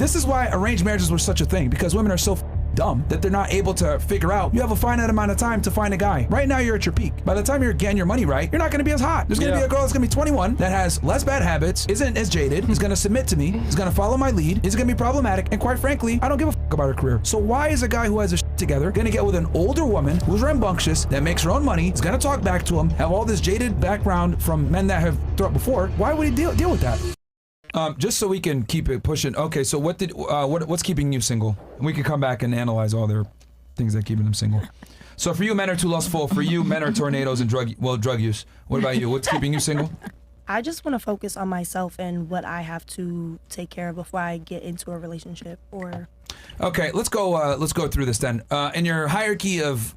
This is why arranged marriages were such a thing, because women are so dumb that they're not able to figure out you have a finite amount of time to find a guy. Right now you're at your peak. By the time you're getting your money right, you're not gonna be as hot. There's gonna be a girl that's gonna be 21 that has less bad habits, isn't as jaded, is gonna submit to me, is gonna follow my lead, is gonna be problematic, and quite frankly, I don't give a fuck about her career. So why is a guy who has his shit together gonna get with an older woman who's rambunctious, that makes her own money, is gonna talk back to him, have all this jaded background from men that have thrown before? Why would he deal with that? Just so we can keep it pushing. Okay, so what's keeping you single? And we can come back and analyze all their things that keeping them single. So for you, men are too lustful. For you, men are tornadoes and drug use. What about you? What's keeping you single? I just want to focus on myself and what I have to take care of before I get into a relationship. Or okay, let's go through this then. In your hierarchy of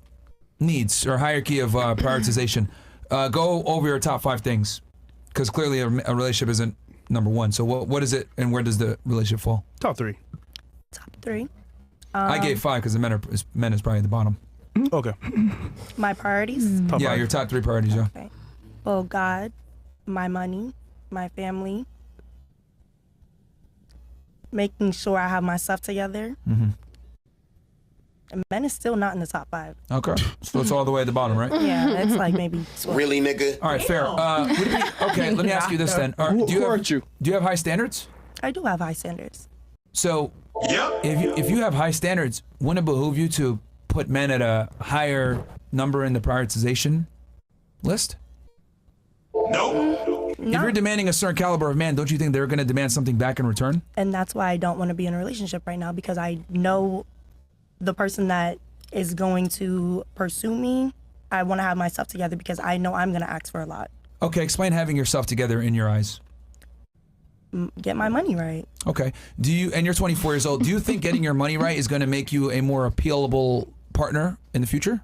needs or hierarchy of prioritization, go over your top 5 things, because clearly a relationship isn't number 1. So what is it, and where does the relationship fall? Top 3. Top 3. I gave 5 because the men is probably at the bottom. Okay. My priorities? Top yeah, 5. your top 3 priorities, yeah. Okay. Well, God, my money, my family, making sure I have my stuff together. Mm-hmm. And men is still not in the top 5. Okay, so it's all the way at the bottom, right? Yeah, it's like maybe 12. Really, nigga? All right, fair. Okay, let me ask you this then. Do you have high standards? I do have high standards. So, if you have high standards, wouldn't it behoove you to put men at a higher number in the prioritization list? No. If you're demanding a certain caliber of man, don't you think they're going to demand something back in return? And that's why I don't want to be in a relationship right now, because I know the person that is going to pursue me. I want to have my stuff together because I know I'm going to ask for a lot. Okay, explain having yourself together in your eyes. Get my money right. Okay. And you're 24 years old, do you think getting your money right is going to make you a more appealable partner in the future?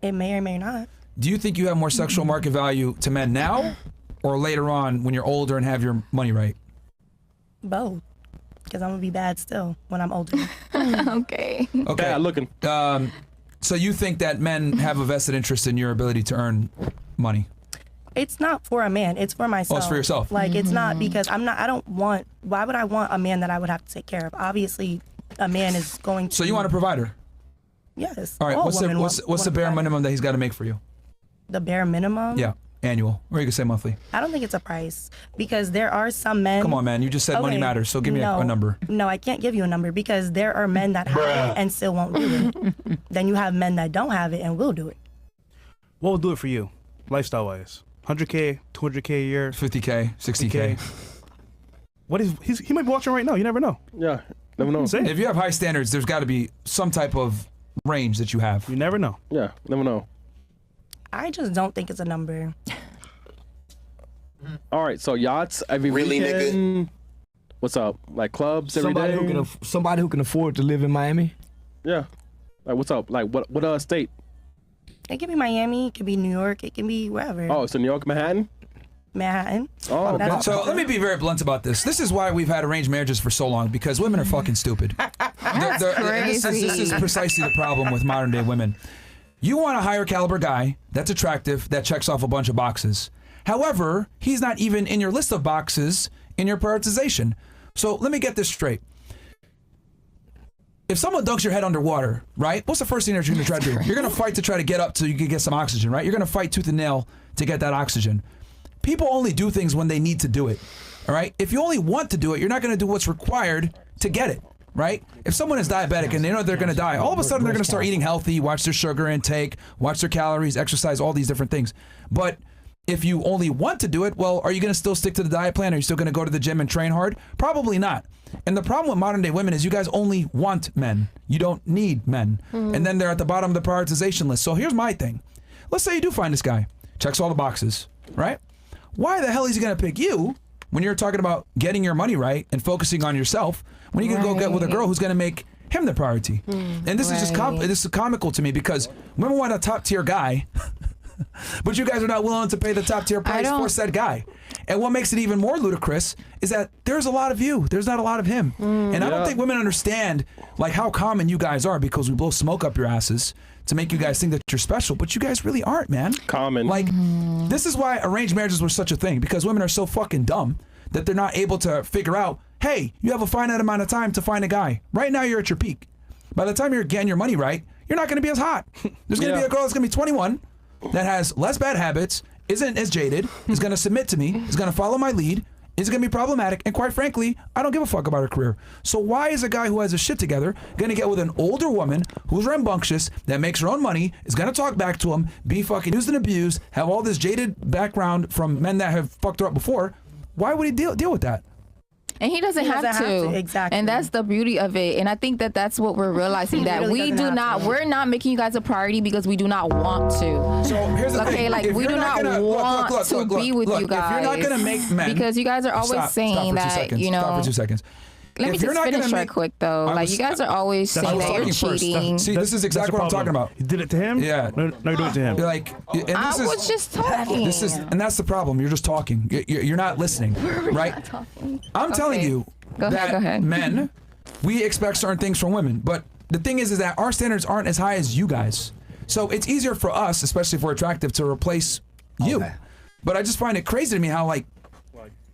It may or may not. Do you think you have more sexual market value to men now or later on when you're older and have your money right? Both. Because I'm going to be bad still when I'm older. Okay. Bad looking. So you think that men have a vested interest in your ability to earn money? It's not for a man. It's for myself. Oh, it's for yourself. Like, it's not because why would I want a man that I would have to take care of? Obviously, a man is going to. So you want a provider? Yes. All right. What's the bare minimum that he's got to make for you? The bare minimum? Yeah. Annual. Or you can say monthly. I don't think it's a price, because there are some men. Come on, man. You just said money matters, so give me a number. No, I can't give you a number, because there are men that have it and still won't do it. Then you have men that don't have it and will do it. What will do it for you, lifestyle-wise? 100K, 200K a year? 50K, 60K. What is, he might be watching right now. You never know. Yeah, never know. If you have high standards, there's got to be some type of range that you have. You never know. Yeah, never know. I just don't think it's a number. All right, so yachts every Really, weekend. What's up? Like clubs every day? Somebody who can afford to live in Miami. Yeah. Like what's up? Like what state? It could be Miami, it could be New York, it can be wherever. Oh, so New York, Manhattan? Manhattan. Oh, so let me be very blunt about this. This is why we've had arranged marriages for so long, because women are fucking stupid. This is precisely the problem with modern day women. You want a higher caliber guy that's attractive, that checks off a bunch of boxes. However, he's not even in your list of boxes in your prioritization. So let me get this straight. If someone dunks your head underwater, right, what's the first thing that you're going to try to do? You're going to fight to try to get up so you can get some oxygen, right? You're going to fight tooth and nail to get that oxygen. People only do things when they need to do it, all right? If you only want to do it, you're not going to do what's required to get it, right? If someone is diabetic and they know they're going to die, all of a sudden they're going to start eating healthy, watch their sugar intake, watch their calories, exercise, all these different things. But if you only want to do it, well, are you going to still stick to the diet plan? Are you still going to go to the gym and train hard? Probably not. And the problem with modern day women is you guys only want men. You don't need men. And then they're at the bottom of the prioritization list. So here's my thing. Let's say you do find this guy, checks all the boxes, right? Why the hell is he going to pick you when you're talking about getting your money right and focusing on yourself when you can go get with a girl who's going to make him the priority? And this is just this is comical to me, because women want a top tier guy, but you guys are not willing to pay the top tier price for said guy. And what makes it even more ludicrous is that there's a lot of you, there's not a lot of him. And I don't think women understand like how common you guys are, because we blow smoke up your asses to make you guys think that you're special, but you guys really aren't, man. Common. Like, this is why arranged marriages were such a thing, because women are so fucking dumb that they're not able to figure out hey, you have a finite amount of time to find a guy. Right now, you're at your peak. By the time you're getting your money right, you're not going to be as hot. There's going to be a girl that's going to be 21 that has less bad habits, isn't as jaded, is going to submit to me, is going to follow my lead, is going to be problematic, and quite frankly, I don't give a fuck about her career. So why is a guy who has his shit together going to get with an older woman who's rambunctious, that makes her own money, is going to talk back to him, be fucking used and abused, have all this jaded background from men that have fucked her up before? Why would he deal with that? And he doesn't have to. Exactly. And that's the beauty of it. And I think that that's what we're realizing, that really we're not making you guys a priority because we do not want to. So here's the thing. Like, we do not want to be with you guys. If you're not going to make men. Because you guys are always saying that, you know. Stop for 2 seconds. Let me just finish right quick, though. Like, you guys are always saying that you're cheating. See, this is exactly what I'm talking about. You did it to him? Yeah. No, you do it to him. Like, and this I was just talking. And that's the problem. You're just talking. You're not listening, right? I'm telling you Go ahead. men, we expect certain things from women, but the thing is that our standards aren't as high as you guys. So it's easier for us, especially if we're attractive, to replace you. Okay. But I just find it crazy to me how, like,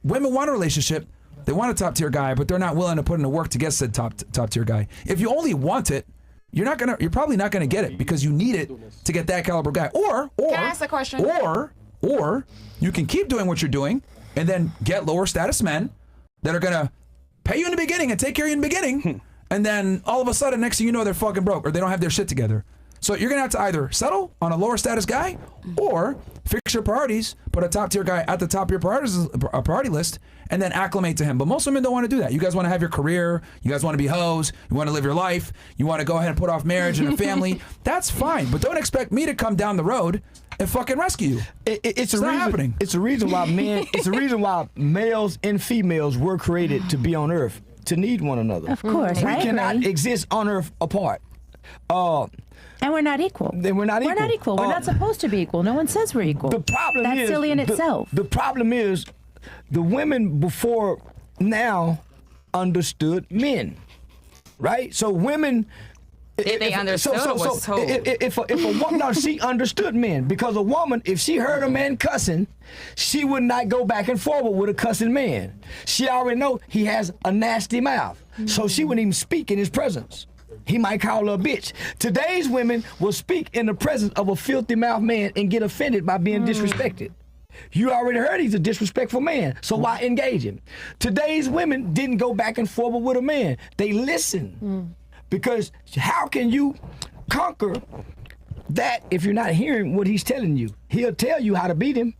women want a relationship. They want a top tier guy, but they're not willing to put in the work to get said top tier guy. If you only want it, you're probably not gonna get it because you need it to get that caliber guy. Or Can I ask a question? Or you can keep doing what you're doing and then get lower status men that are gonna pay you in the beginning and take care of you in the beginning, and then all of a sudden, next thing you know, they're fucking broke or they don't have their shit together. So you're gonna have to either settle on a lower status guy or fix your priorities, put a top tier guy at the top of your priority list, and then acclimate to him. But most women don't want to do that. You guys want to have your career. You guys want to be hoes. You want to live your life. You want to go ahead and put off marriage and a family. That's fine. But don't expect me to come down the road and fucking rescue you. It's not happening. It's a reason why men. It's a reason why males and females were created to be on Earth, to need one another. Of course, we I cannot agree. exist on Earth apart. And we're not equal. Then we're not equal. We're not equal. We're not supposed to be equal. No one says we're equal. The problem That's is silly in itself. The problem is the women before now understood men, right? So women. If they understood or was told? If a woman, no, she understood men, because a woman, if she heard a man cussing, she would not go back and forward with a cussing man. She already know he has a nasty mouth, so she wouldn't even speak in his presence. He might call her a bitch. Today's women will speak in the presence of a filthy mouth man and get offended by being disrespected. You already heard he's a disrespectful man, so why engage him? Today's women didn't go back and forward with a man. They listen. Because how can you conquer that if you're not hearing what he's telling you? He'll tell you how to beat him.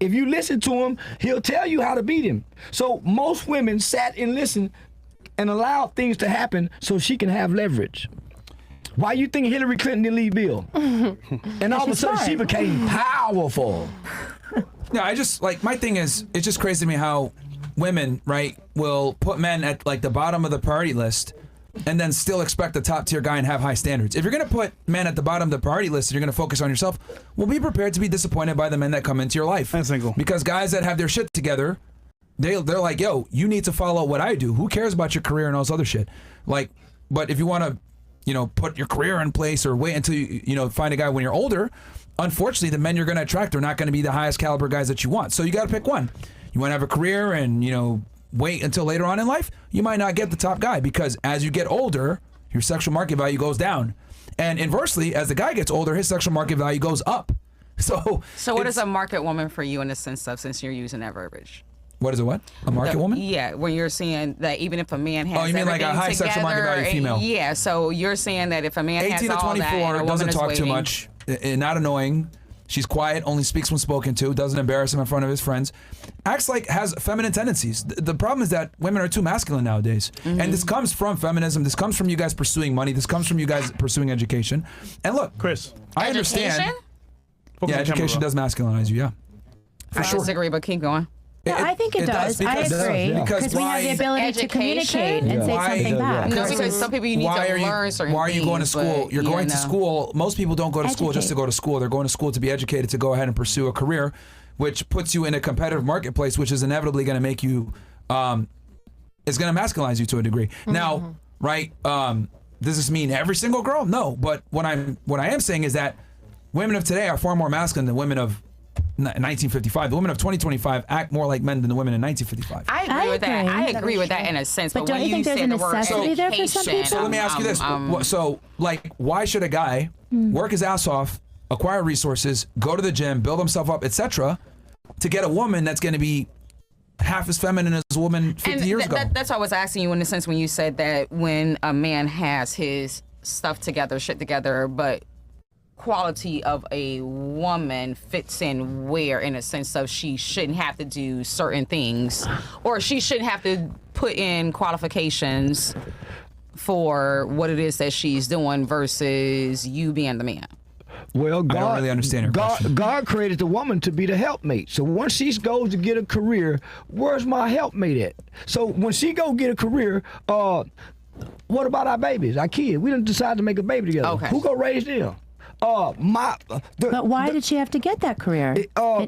If you listen to him, he'll tell you how to beat him. So most women sat and listened and allowed things to happen so she can have leverage. Why you think Hillary Clinton didn't leave Bill? And all of a sudden she became powerful. No, I just, like, my thing is, it's just crazy to me how women, right, will put men at, like, the bottom of the priority list and then still expect a top tier guy and have high standards. If you're going to put men at the bottom of the priority list and you're going to focus on yourself, well, be prepared to be disappointed by the men that come into your life. And single. Because guys that have their shit together, they're like, yo, you need to follow what I do. Who cares about your career and all this other shit? Like, but if you want to, you know, put your career in place or wait until you know, find a guy when you're older, unfortunately, the men you're going to attract are not going to be the highest caliber guys that you want. So you got to pick one. You want to have a career and, you know, wait until later on in life, you might not get the top guy, because as you get older, your sexual market value goes down. And inversely, as the guy gets older, his sexual market value goes up. So what is a market woman for you in the sense of, since you're using that verbiage? What is it, what? A market woman? Yeah, when you're saying that even if a man has Oh, you mean like a high sexual market value female? Yeah, so you're saying that if a man 18 has to all 24, that and a doesn't woman is talk too waiting, much, not annoying. She's quiet, only speaks when spoken to, doesn't embarrass him in front of his friends, acts like has feminine tendencies. The problem is that women are too masculine nowadays. And this comes from feminism. This comes from you guys pursuing money. This comes from you guys pursuing education. And look, Chris, I understand. Yeah, education does masculinize you, yeah. For I sure. disagree, but keep going. No, I think it does. I because- agree. because Because we have the why- ability to communicate Education? and say Why- something back. No, because some people you need why to are you, learn certain Why are you going to things, school? but, You're you going to know. school. Most people don't go to school just to go to school. They're going to school to be educated, to go ahead and pursue a career, which puts you in a competitive marketplace, which is inevitably going to make you, is going to masculinize you to a degree. Now, right, does this mean every single girl? No, but what I am saying is that women of today are far more masculine than women of 1955. The women of 2025 act more like men than the women in 1955. I agree with that. I agree with that in a sense. But don't when you think there's said a the word necessity there for some education, people? So let me ask you this. So, like, why should a guy work his ass off, acquire resources, go to the gym, build himself up, etc., to get a woman that's going to be half as feminine as a woman 50 years ago? That's why I was asking you in the sense when you said that when a man has his stuff together, shit together, but quality of a woman fits in where, in a sense of she shouldn't have to do certain things, or she shouldn't have to put in qualifications for what it is that she's doing versus you being the man. Well, God, I don't really understand her question. God created the woman to be the helpmate. So once she goes to get a career, where's my helpmate at? So when she go get a career, what about our babies, our kids? We done decide to make a baby together. Okay. Who gonna raise them? But why did she have to get that career?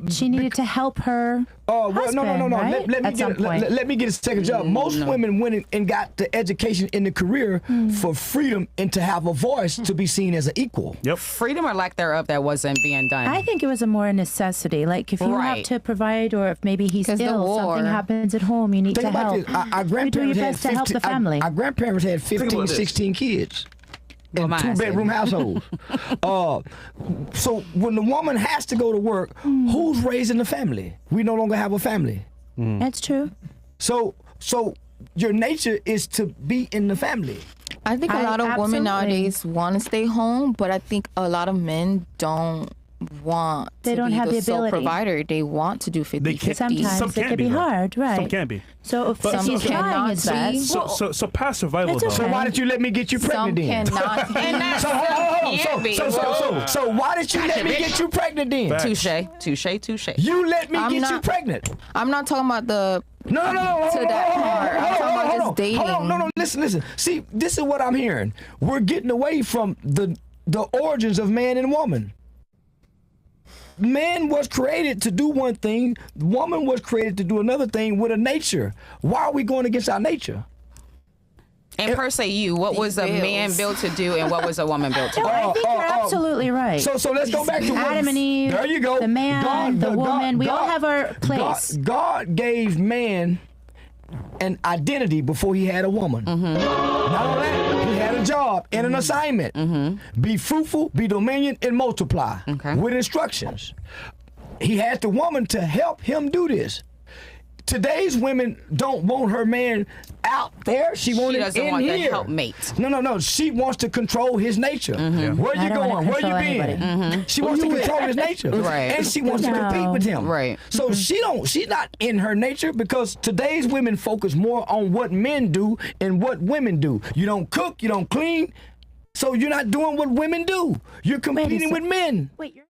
She needed to help her husband, no. right? Let me get a second job. Most women went and got the education in the career for freedom and to have a voice to be seen as an equal. Yep. Freedom or lack thereof that wasn't being done. I think it was a more necessity. Like if you have to provide, or if maybe he's 'Cause the ill, war. something happens at home, you need Think to about help. this. Our You do your grandparents had best to help 15 the family. Our grandparents had 15, about this. 16 kids. Well, In mine 2-bedroom households. So when the woman has to go to work, who's raising the family? We no longer have a family. That's true. So your nature is to be in the family. I think a lot of Absolutely. women nowadays want to stay home, but I think a lot of men don't want They to don't be have the sole ability. provider. They want to do 50-50. They can't- Sometimes Some it can can be be, though. hard, right? Some can be. So if Some he's trying cannot his be. best, So past survival It's though. okay. So why did you let me get you Some pregnant then? cannot be. And that's So why did you let me get you pregnant then? Facts. touche. You let me I'm get you not- pregnant. I'm not talking about the No. To that part. I'm talking about just dating. Hold on. No. Listen. See, this is what I'm hearing. We're getting away from the origins of man and woman. Man was created to do one thing. Woman was created to do another thing with a nature. Why are we going against our nature? And per se, what was a man built to do, and what was a woman built to do? no, I think you're absolutely right. So let's go back to what, Adam and Eve. There you go. The man, the woman. We all have our place. God gave man an identity before he had a woman. Not only that, he had a job and an assignment. Be fruitful, be dominion, and multiply with instructions. He had the woman to help him do this. Today's women don't want her man out there. She wants doesn't in want here. the helpmate. No. She wants to control his nature. Where I you don't wanna going? Where you control been? anybody. She wants to control his nature, Right. and she wants to compete with him. Right. So she's not in her nature because today's women focus more on what men do and what women do. You don't cook, you don't clean, so you're not doing what women do. You're competing with men. Wait, you're